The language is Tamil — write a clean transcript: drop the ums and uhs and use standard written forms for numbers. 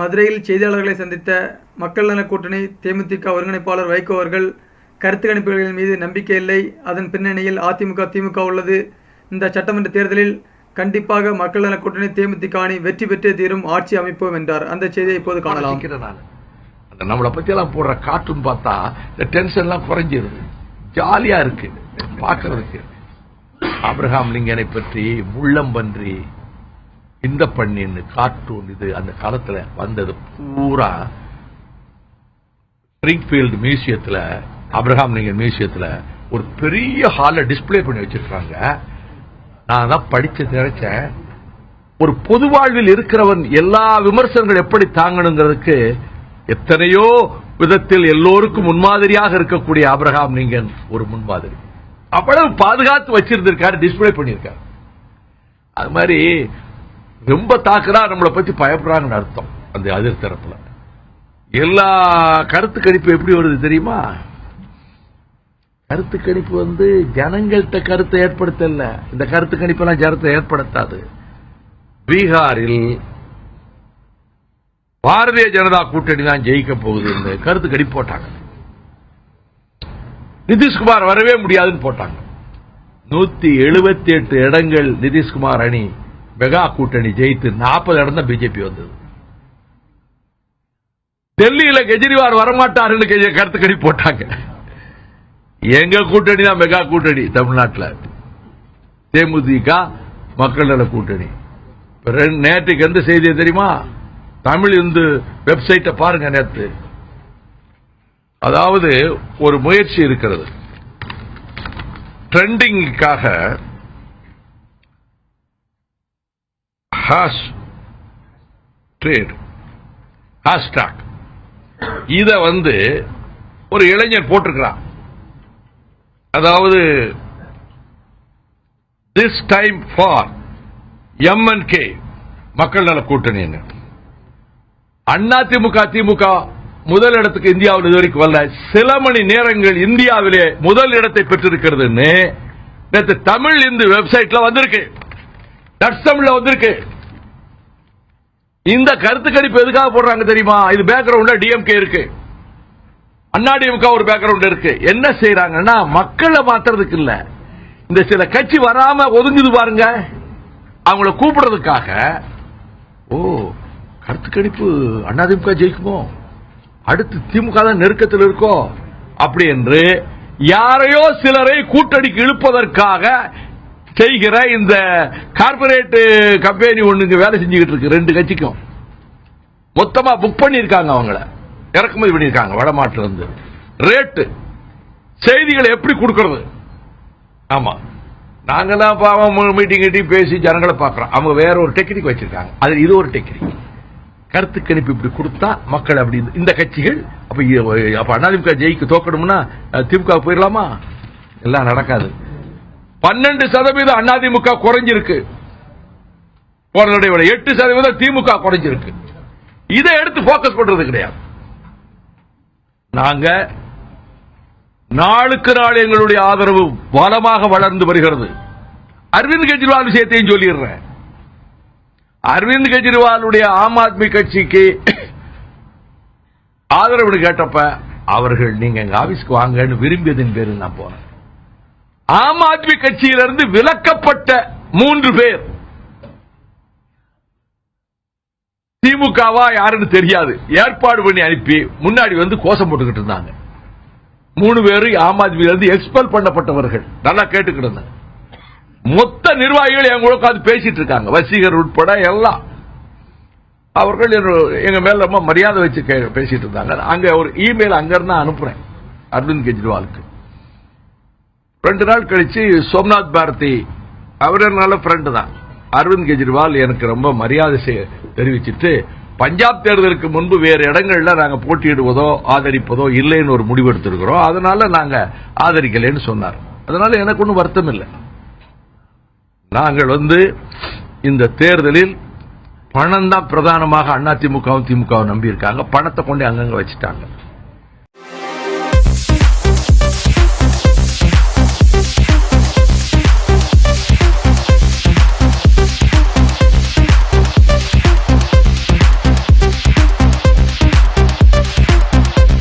மதுரையில் செய்தியாளர்களை சந்தித்த மக்கள் நல கூட்டணி தேமுதிக ஒருங்கிணைப்பாளர் வைகோ அவர்கள் கருத்து கணிப்புகளின் மீது நம்பிக்கை இல்லை, அதன் பின்னணியில் அதிமுக திமுக உள்ளது. இந்த சட்டமன்ற தேர்தலில் கண்டிப்பாக மக்கள் நல கூட்டணி தேமுதிக அணி வெற்றி பெற்றே தீரும், ஆட்சி அமைப்போம் என்றார். அந்த செய்தியை இப்போது காணலாம். நம்மளை பத்தி எல்லாம் போடுற கார்ட்டூன் பார்த்தா இந்த டென்ஷன் எல்லாம் குறைஞ்சிருது, ஜாலியா இருக்கு பாக்குறதுக்கு. ஆபிரகாம் லிங்கனை பற்றி முள்ளம்பன்றி இந்த பண்ணின்னு கார்ட்டூன் இது அந்த காலத்துல வந்தது பூரா ஸ்பிரிங்ஃபீல்டு மியூசியத்துல, ஆபிரகாம் லிங்கன் மியூசியத்துல ஒரு பெரிய ஹால டிஸ்பிளே பண்ணி வச்சிருக்காங்க. நான் தான் படிச்சு நினைச்சேன், ஒரு பொது வாழ்வில் இருக்கிறவன் எல்லா விமர்சனங்கள் எப்படி தாங்கணுங்கிறதுக்கு எத்தனையோ விதத்தில் எல்லோருக்கும் முன்மாதிரியாக இருக்கக்கூடிய ஆபிரகாம் லிங்கன் ஒரு முன்மாதிரி. அவ்வளவு பாதுகாத்து வச்சிருந்திருக்காரு, டிஸ்பிளே பண்ணியிருக்காரு. அது மாதிரி ரொம்ப தாக்குறா நம்மளை பத்தி பயப்படுறாங்கன்னு அர்த்தம். அந்த எதிர் தரப்புல எல்லா கருத்து கணிப்பு எப்படி வருது தெரியுமா? கருத்து கணிப்பு ஜனங்கள்கிட்ட கருத்தை ஏற்படுத்தல. இந்த கருத்து கணிப்பெல்லாம் ஜனத்தை ஏற்படுத்தாது. பீகாரில் பாரதிய ஜனதா கூட்டணி தான் ஜெயிக்க போகுது கருத்து கணிப்பு போட்டாங்க. நிதிஷ்குமார் வரவே முடியாதுன்னு போட்டாங்க. 178 இடங்கள் நிதிஷ்குமார் அணி மெகா கூட்டணி ஜெயித்து 40 இடம் தான் பிஜேபி வந்தது. டெல்லியில கெஜ்ரிவால் வரமாட்டாருன்னு கருத்து கணிப்பு போட்டாங்க. எங்க கூட்டணி தான் மெகா கூட்டணி. தமிழ்நாட்டில் தேமுதிக மக்கள் நல கூட்டணி. நேற்றுக்கு எந்த செய்தி தெரியுமா? தமிழ் இந்து வெப்சைட்டை பாருங்க. நேற்று அதாவது ஒரு முயற்சி இருக்கிறது ட்ரெண்டிங்காக. ஹேஷ்டாக் இத ஒரு இளைஞர் போட்டிருக்கிறான். அதாவது திஸ் டைம் ஃபார் MNK மக்கள் நல கூட்டணி. அதிமுக திமுக முதல் இடத்துக்கு இந்தியாவில் இதுவரைக்கும் வரல. சில மணி நேரங்கள் இந்தியாவிலே முதல் இடத்தை பெற்றிருக்கிறது. நேற்று தமிழ் இந்து வெப்சைட்ல வந்திருக்கு, தமிழ்ல வந்திருக்கு. இந்த கருத்து கணிப்பு எதுக்காக போடுறாங்க தெரியுமா? இது பேக்ரவுண்ட்ல டிஎம்கே இருக்கு, அதிமுக ஒரு பேக்ரவுண்ட் இருக்கு. என்ன செய்யறாங்கன்னா மக்களை மாத்துறதுக்கு இல்ல, இந்த சில கட்சி வராம ஒதுங்குது பாருங்க, அவங்கள கூப்பிடுறதுக்காக. ஓ, கருத்து கணிப்பு அதிமுக ஜெயிக்குமோ, அடுத்து திமுக தான் நெருக்கத்தில் இருக்கோ அப்படி என்று யாரையோ சிலரை கூட்டணிக்கு இழுப்பதற்காக செய்கிற இந்த கார்பரேட் கம்பெனி ஒண்ணுங்க வேலை செஞ்சுக்கிட்டு இருக்கு. 2 கட்சிக்கும் மொத்தமா புக் பண்ணிருக்காங்க, அவங்கள இறக்குமதி பண்ணிருக்காங்க வடமாட்டுல இருந்து. ரேட்டு செய்திகளை எப்படி கொடுக்கிறது? ஆமா, நாங்க தான் பாவம் மீட்டிங் கிட்டி பேசி ஜனங்களை பார்க்கிறோம். அவங்க வேற ஒரு டெக்னிக் வச்சிருக்காங்க. அது இது ஒரு டெக்னிக். கருத்து கணிப்பு இப்படி கொடுத்தா மக்கள் அப்படி இந்த கட்சிகள் அப்ப அதிமுக ஜெயிக்க தோக்கணும்னா திமுக போயிடலாமா? எல்லாம் நடக்காது. 12% அதிமுக குறைஞ்சிருக்கு போனதை விட, 8% திமுக குறைஞ்சிருக்கு. இதை எடுத்து போக்கஸ் பண்றது கிடையாது. நாங்க நாளுக்கு நாள் எங்களுடைய ஆதரவு பலமாக வளர்ந்து வருகிறது. அரவிந்த் கெஜ்ரிவால் விஷயத்தையும் சொல்லிடுறேன். அரவிந்த் கெஜ்ரிவாலுடைய ஆம் ஆத்மி கட்சிக்கு ஆதரவு கேட்டப்ப அவர்கள் நீங்க எங்க ஆபீஸ்க்கு வாங்கன்னு விரும்பியதன் பேரில் நான் போனேன். ஆம் ஆத்மி கட்சியிலிருந்து விலக்கப்பட்ட 3 பேர் திமுகவா யாருன்னு தெரியாது, ஏற்பாடு பண்ணி அனுப்பி முன்னாடி கோஷம் போட்டுக்கிட்டு இருந்தாங்க. 3 பேரும் ஆம் ஆத்மியிலிருந்து எக்ஸ்பெல் பண்ணப்பட்டவர்கள். நல்லா கேட்டுக்கிட்டு மொத்த நிர்வாகிகள் எங்க உட்காந்து பேசிட்டு இருக்காங்க, வசீகர் உட்பட எல்லாம். அவர்கள் எங்க மேல ரொம்ப மரியாதை வச்சு பேசிட்டு இருந்தாங்க. அங்க ஒரு இமெயில் அங்க இருந்தா அனுப்புறேன் அரவிந்த் கெஜ்ரிவாலுக்கு. 2 நாள் கழிச்சு சோம்நாத் பாரதி, அவர் நல்ல ஃப்ரெண்டு தான். அரவிந்த் கெஜ்ரிவால் எனக்கு ரொம்ப மரியாதை தெரிவிச்சிட்டு, பஞ்சாப் தேர்தலுக்கு முன்பு வேறு இடங்கள்ல நாங்க போட்டியிடுவதோ ஆதரிப்பதோ இல்லைன்னு ஒரு முடிவு எடுத்திருக்கிறோம், அதனால நாங்க ஆதரிக்கலைன்னு சொன்னார். அதனால எனக்கு ஒன்றும் வருத்தம் இல்லை. நாங்கள் இந்த தேர்தலில் பணம் தான் பிரதானமாக அதிமுகவும் திமுகவும் நம்பி இருக்காங்க. பணத்தை கொண்டு அங்கங்க வச்சுட்டாங்க.